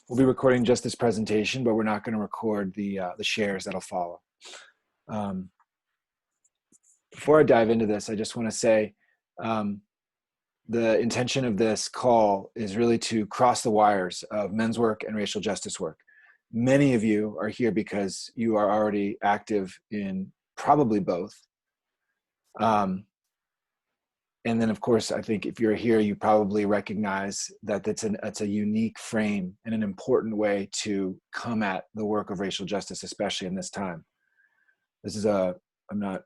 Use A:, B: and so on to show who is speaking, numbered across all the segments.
A: We'll be recording just this presentation, but we're not going to record the shares that'll follow. Um, before I dive into this, I just want to say the intention of this call is really to cross the wires of men's work and racial justice work. Many of you are here because you are already active in probably both. And then, of course, I think if you're here, you probably recognize that it's a unique frame and an important way to come at the work of racial justice, especially in this time. This is I'm not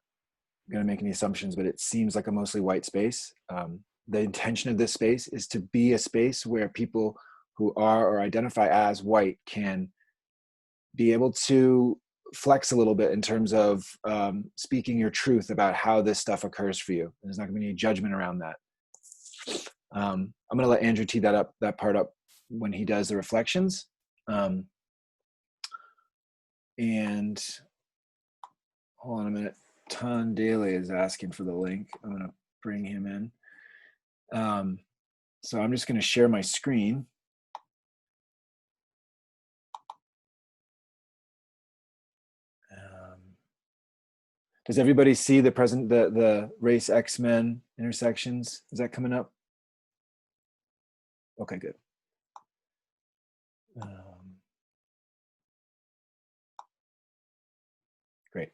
A: going to make any assumptions, but it seems like a mostly white space. The intention of this space is to be a space where people who are or identify as white can be able to flex a little bit in terms of speaking your truth about how this stuff occurs for you. There's not going to be any judgment around that. I'm going to let Andrew tee that part up when he does the reflections. And hold on a minute. Ton Daly is asking for the link. I'm going to bring him in. So I'm just going to share my screen. Does everybody see the race X-Men intersections? Is that coming up? Okay, good. Great.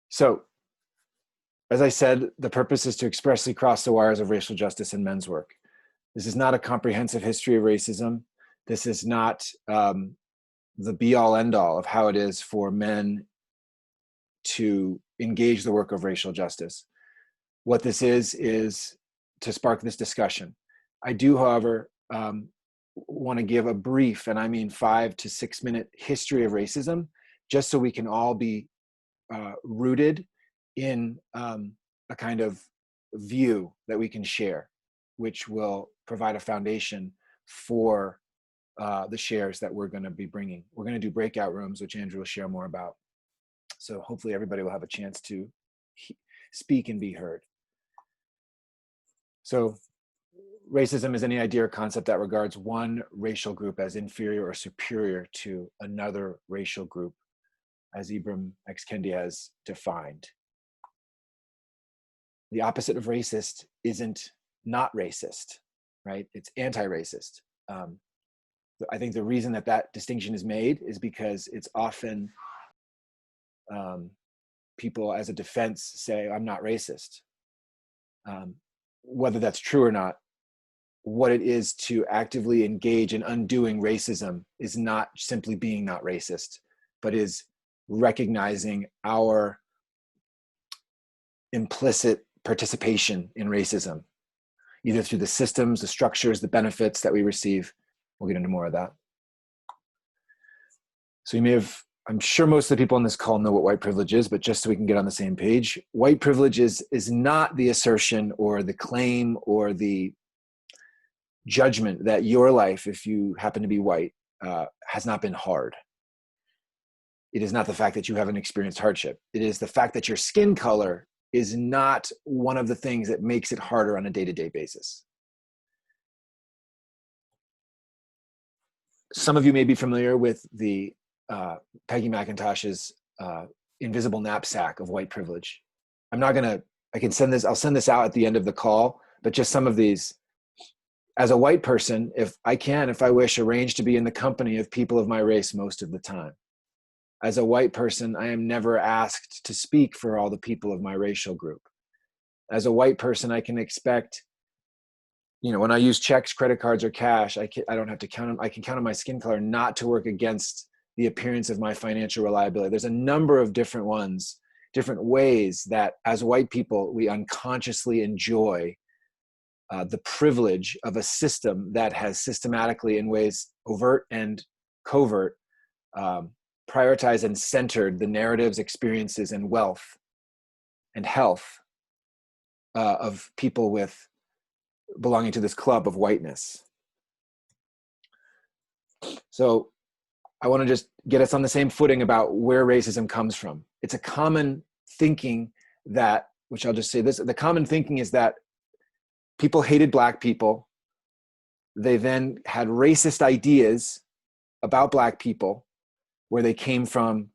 A: So, as I said, the purpose is to expressly cross the wires of racial justice in men's work. This is not a comprehensive history of racism. This is not the be-all, end-all of how it is for men to engage the work of racial justice. What this is to spark this discussion. I do, however, want to give a brief, and I mean 5 to 6 minute history of racism, just so we can all be rooted in a kind of view that we can share, which will provide a foundation for the shares that we're going to be bringing. We're going to do breakout rooms, which Andrew will share more about. So hopefully everybody will have a chance to speak and be heard. So racism is any idea or concept that regards one racial group as inferior or superior to another racial group, as Ibram X. Kendi has defined. The opposite of racist isn't not racist, right? It's anti-racist. I think the reason that distinction is made is because it's often people as a defense say, I'm not racist. Whether that's true or not, what it is to actively engage in undoing racism is not simply being not racist, but is recognizing our implicit participation in racism, either through the systems, the structures, the benefits that we receive. We'll get into more of that. So you may have, I'm sure most of the people on this call know what white privilege is, but just so we can get on the same page, white privilege is not the assertion or the claim or the judgment that your life, if you happen to be white, has not been hard. It is not the fact that you haven't experienced hardship. It is the fact that your skin color is not one of the things that makes it harder on a day-to-day basis. Some of you may be familiar with the Peggy McIntosh's invisible knapsack of white privilege. I'll send this out at the end of the call, but just some of these. As a white person, if I wish, arrange to be in the company of people of my race most of the time. As a white person, I am never asked to speak for all the people of my racial group. As a white person, I can expect, when I use checks, credit cards, or cash, I don't have to count them. I can count on my skin color not to work against the appearance of my financial reliability. There's a number of different ways that as white people, we unconsciously enjoy the privilege of a system that has systematically, in ways overt and covert, prioritized and centered the narratives, experiences, and wealth and health of people with belonging to this club of whiteness. So I want to just get us on the same footing about where racism comes from. It's a common thinking that, which I'll just say this, the common thinking is that people hated Black people They then had racist ideas about Black people, where they came from,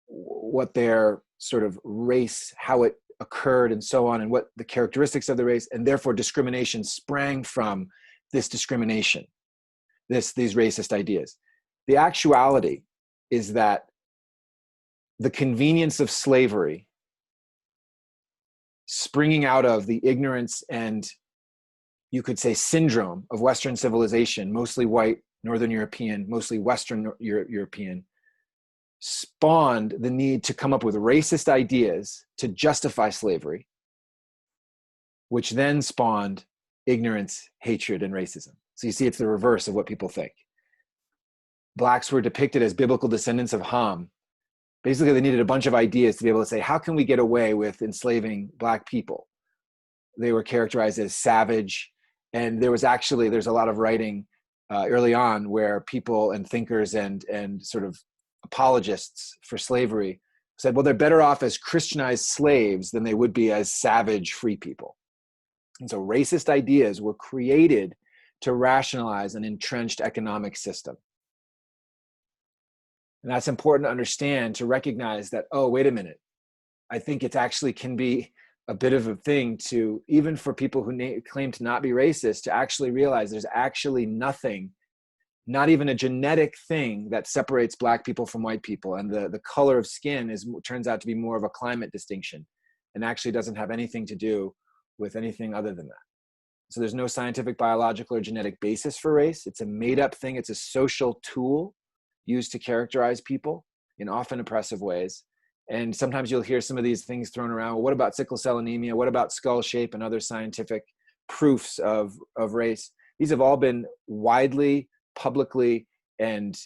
A: what their sort of race, how it occurred, and so on, and what the characteristics of the race, and therefore discrimination sprang from this discrimination, these racist ideas. The actuality is that the convenience of slavery, springing out of the ignorance and, you could say, syndrome of Western civilization, mostly white, Northern European, mostly Western European, spawned the need to come up with racist ideas to justify slavery, which then spawned ignorance, hatred, and racism. So you see, it's the reverse of what people think. Blacks were depicted as biblical descendants of Ham. Basically, they needed a bunch of ideas to be able to say, how can we get away with enslaving Black people? They were characterized as savage. And there's a lot of writing early on where people and thinkers and sort of apologists for slavery said, well, they're better off as Christianized slaves than they would be as savage free people. And so racist ideas were created to rationalize an entrenched economic system. And that's important to understand, to recognize that, oh, wait a minute, I think it actually can be a bit of a thing to, even for people who claim to not be racist, to actually realize there's actually nothing, not even a genetic thing, that separates Black people from white people. And the color of skin turns out to be more of a climate distinction, and actually doesn't have anything to do with anything other than that. So there's no scientific, biological, or genetic basis for race. It's a made-up thing. It's a social tool used to characterize people in often oppressive ways. And sometimes you'll hear some of these things thrown around. Well, what about sickle cell anemia? What about skull shape and other scientific proofs of race? These have all been widely, publicly, and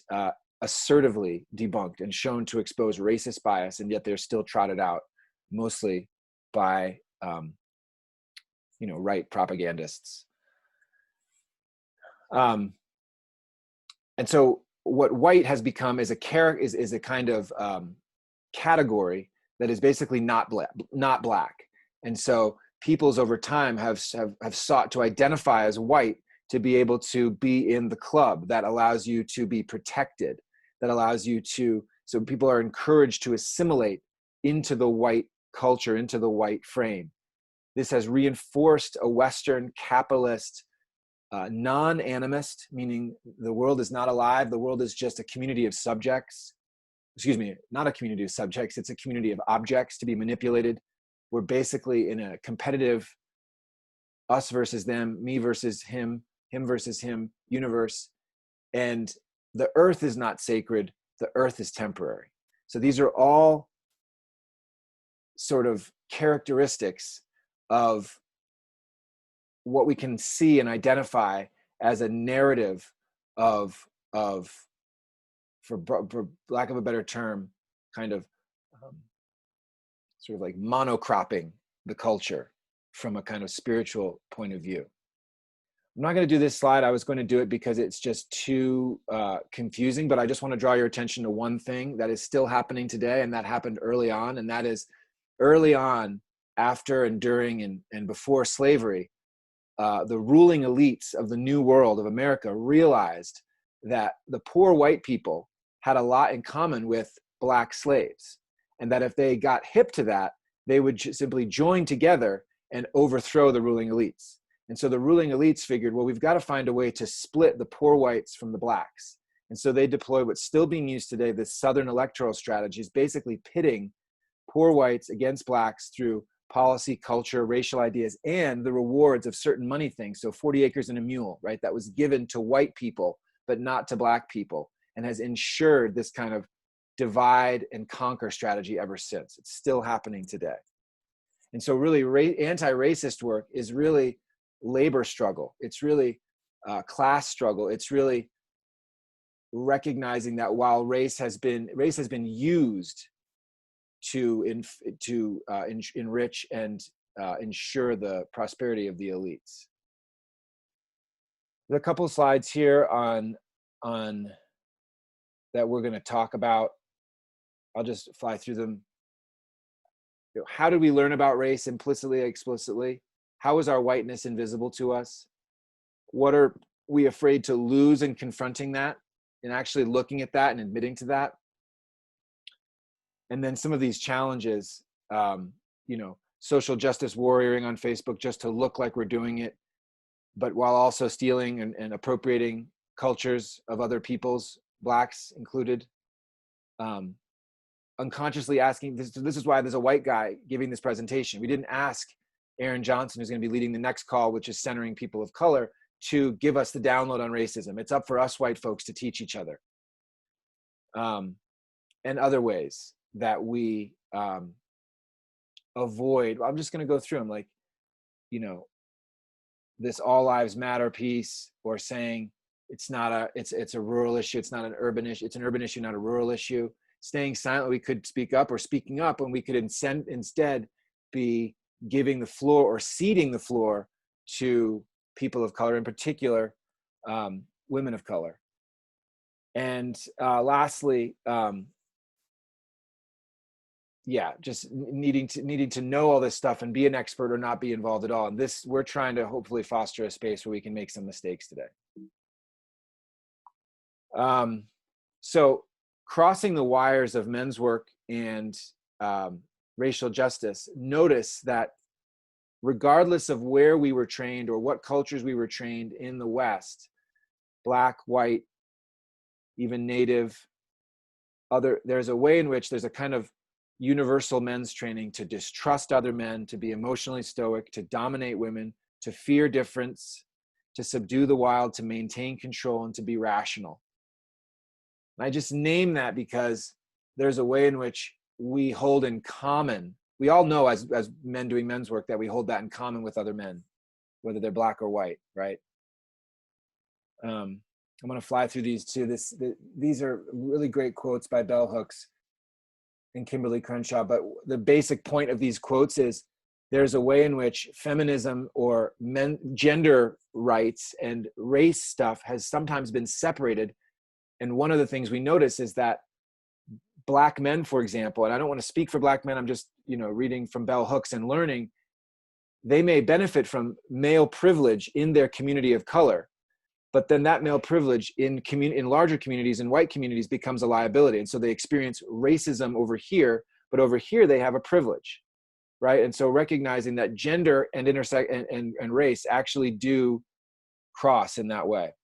A: assertively debunked and shown to expose racist bias, and yet they're still trotted out mostly by right propagandists. And so what white has become is a kind of category that is basically not black. And so peoples over time have sought to identify as white to be able to be in the club that allows you to be protected, that allows you to, so people are encouraged to assimilate into the white culture, into the white frame. This has reinforced a Western capitalist non-animist, meaning the world is not alive, the world is just a community of subjects. Excuse me, not a community of subjects, it's a community of objects to be manipulated. We're basically in a competitive us versus them, me versus him versus him universe. And the earth is not sacred, the earth is temporary. So these are all sort of characteristics of what we can see and identify as a narrative of for lack of a better term, kind of sort of like monocropping the culture from a kind of spiritual point of view. I'm not going to do this slide. I was going to do it because it's just too confusing, but I just want to draw your attention to one thing that is still happening today, and that happened early on, and that is early on, after and during and before slavery, the ruling elites of the New World of America realized that the poor white people had a lot in common with Black slaves, and that if they got hip to that, they would simply join together and overthrow the ruling elites. And so the ruling elites figured, well, we've got to find a way to split the poor whites from the Blacks. And so they deployed what's still being used today, this Southern electoral strategy, is basically pitting poor whites against Blacks through policy, culture, racial ideas, and the rewards of certain money things. So 40 acres and a mule, right? That was given to white people, but not to Black people, and has ensured this kind of divide and conquer strategy ever since. It's still happening today. And so really anti-racist work is really labor struggle. It's really class struggle. It's really recognizing that while race has been used to enrich and ensure the prosperity of the elites. There are a couple of slides here on that we're going to talk about. I'll just fly through them. How did we learn about race implicitly, explicitly? How is our whiteness invisible to us? What are we afraid to lose in confronting that and actually looking at that and admitting to that? And then some of these challenges, social justice warrioring on Facebook just to look like we're doing it, but while also stealing and appropriating cultures of other peoples, blacks included. Unconsciously asking, this is why there's a white guy giving this presentation. We didn't ask Aaron Johnson, who's going to be leading the next call, which is centering people of color, to give us the download on racism. It's up for us white folks to teach each other. And other ways that we avoid. I'm just going to go through them, like, this all lives matter piece, or saying it's a rural issue, it's not an urban issue, it's an urban issue, not a rural issue. Staying silent, we could speak up, or speaking up when we could instead be giving the floor or ceding the floor to people of color, in particular, women of color. And lastly, just needing to know all this stuff and be an expert or not be involved at all. And this, we're trying to hopefully foster a space where we can make some mistakes today. So crossing the wires of men's work and racial justice, notice that regardless of where we were trained or what cultures we were trained in the West, black, white, even native, there's a way in which there's a kind of universal men's training to distrust other men, to be emotionally stoic, to dominate women, to fear difference, to subdue the wild, to maintain control, and to be rational. And I just name that because there's a way in which we hold in common. We all know as men doing men's work that we hold that in common with other men, whether they're black or white, right? I'm going to fly through these too. These are really great quotes by Bell Hooks and Kimberly Crenshaw. But the basic point of these quotes is there's a way in which feminism or gender rights and race stuff has sometimes been separated. And one of the things we notice is that black men, for example, and I don't want to speak for black men, I'm just, reading from Bell Hooks and learning, they may benefit from male privilege in their community of color, but then that male privilege in larger communities, in white communities, becomes a liability. And so they experience racism over here, but over here they have a privilege, right? And so recognizing that gender and and race actually do cross in that way.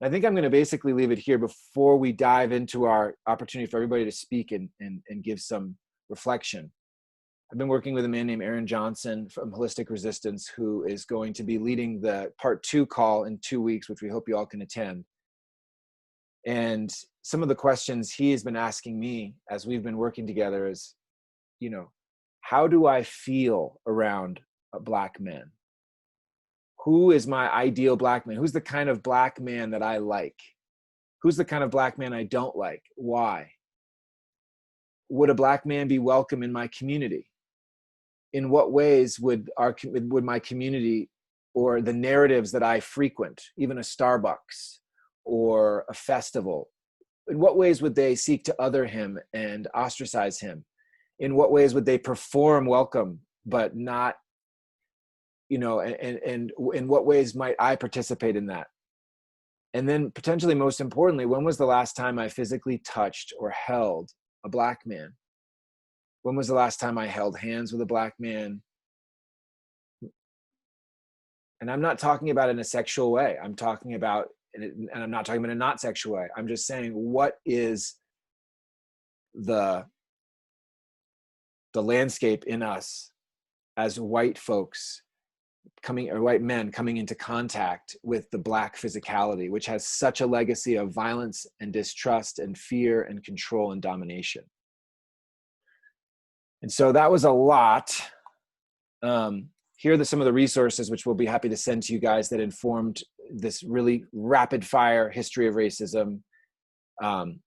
A: I think I'm going to basically leave it here before we dive into our opportunity for everybody to speak and give some reflection. I've been working with a man named Aaron Johnson from Holistic Resistance, who is going to be leading the part 2 call in 2 weeks, which we hope you all can attend. And some of the questions he has been asking me as we've been working together is, how do I feel around black men? Who is my ideal black man? Who's the kind of black man that I like? Who's the kind of black man I don't like? Why? Would a black man be welcome in my community? In what ways would my community or the narratives that I frequent, even a Starbucks or a festival, in what ways would they seek to other him and ostracize him? In what ways would they perform welcome, but not, and in what ways might I participate in that? And then potentially most importantly, when was the last time I physically touched or held a black man? When was the last time I held hands with a black man? And I'm not talking about it in a sexual way. I'm talking about, and I'm not talking about in a not sexual way. I'm just saying, what is the landscape in us as white folks white men coming into contact with the black physicality, which has such a legacy of violence and distrust and fear and control and domination. And so that was a lot. Here are some of the resources which we'll be happy to send to you guys that informed this really rapid fire history of racism.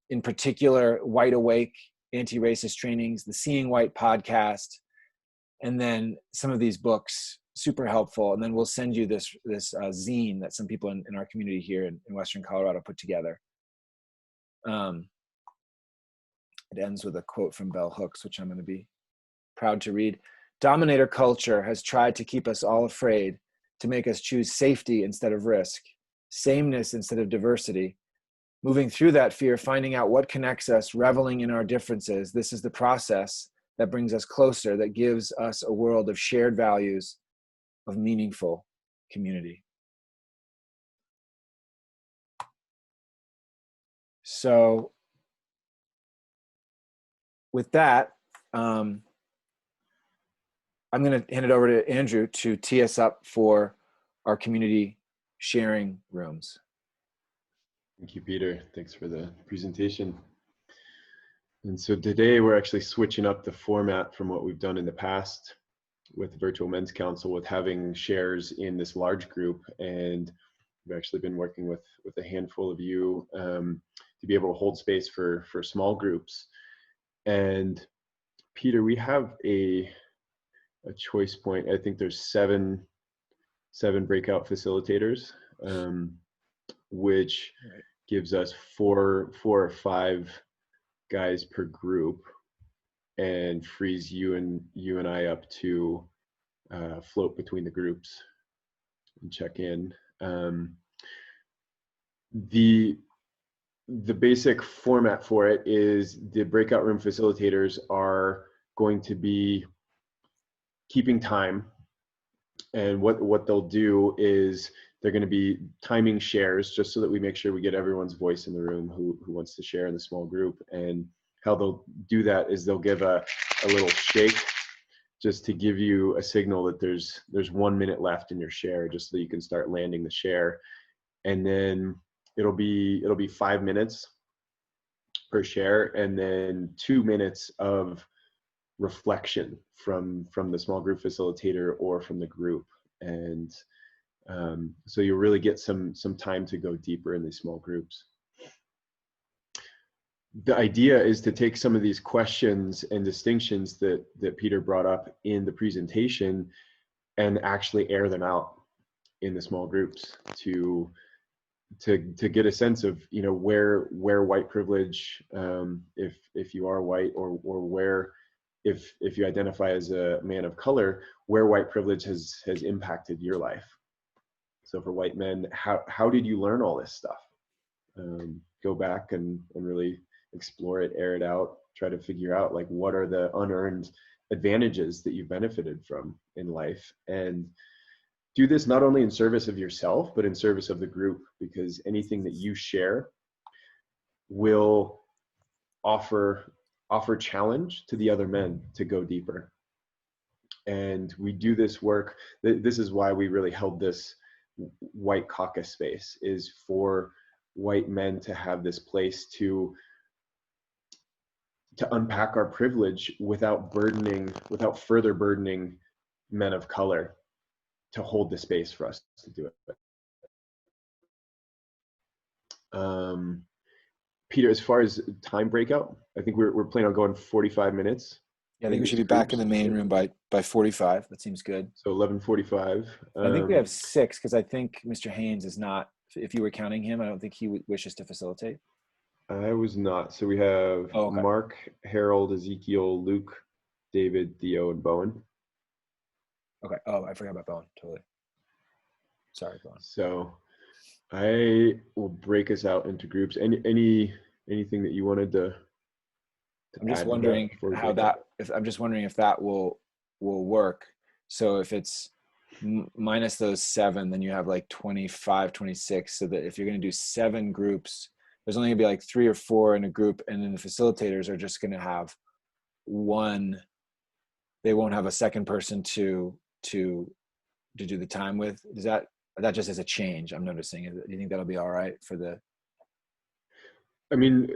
A: In particular, White Awake, anti-racist trainings, the Seeing White podcast, and then some of these books, super helpful. And then we'll send you this zine that some people in our community here in Western Colorado put together. It ends with a quote from Bell Hooks, which I'm going to be proud to read. Dominator culture has tried to keep us all afraid, to make us choose safety instead of risk. sameness instead of diversity. Moving through that fear, finding out what connects us, reveling in our differences. This is the process that brings us closer, that gives us a world of shared values, of meaningful community. So with that, I'm going to hand it over to Andrew to tee us up for our community sharing rooms.
B: Thank you, Peter. Thanks for the presentation. And so today we're actually switching up the format from what we've done in the past with the Virtual Men's Council, with having shares in this large group. And we've actually been working with a handful of you to be able to hold space for small groups. And Peter, we have a choice point. I think there's seven breakout facilitators, which gives us four or five guys per group, and frees you and I up to float between the groups and check in. The basic format for it is the breakout room facilitators are going to be keeping time, and what they'll do is they're going to be timing shares just so that we make sure we get everyone's voice in the room who wants to share in the small group. And how they'll do that is they'll give a little shake just to give you a signal that there's 1 minute left in your share, just so you can start landing the share. And then it'll be 5 minutes per share, and then 2 minutes of reflection from the small group facilitator or from the group. And so you'll really get some time to go deeper in these small groups. The idea is to take some of these questions and distinctions that Peter brought up in the presentation and actually air them out in the small groups to get a sense of, you know, where white privilege, if you are white, or where, if you identify as a man of color, where white privilege has impacted your life. So for white men, how did you learn all this stuff? Go back and really explore it, air it out, try to figure out, like, what are the unearned advantages that you've benefited from in life, and do this not only in service of yourself, but in service of the group, because anything that you share will offer challenge to the other men to go deeper. And we do this work. This is why we really held this white caucus space, is for white men to have this place to unpack our privilege without further burdening men of color to hold the space for us to do it. Peter, as far as time breakout, I think we're planning on going 45 minutes.
A: Yeah, I think we should be back in the main room by 45. That seems good.
B: So 11:45.
A: I think we have 6, because I think Mr. Haynes is not, if you were counting him, I don't think he wishes to facilitate.
B: I was not. So we have Mark, Harold, Ezekiel, Luke, David, Theo, and Bowen.
A: Okay. Oh, I forgot about Bowen. Totally. Sorry, Bowen.
B: So I will break us out into groups. Anything that you wanted to
A: I'm just wondering how that, if that will work. So if it's minus those 7, then you have like 25, 26. So that if you're going to do 7 groups, there's only going to be like 3 or 4 in a group, and then the facilitators are just going to have one. They won't have a second person to do the time with. Is that just as a change I'm noticing? Do you think that'll be all right for the?
B: I mean,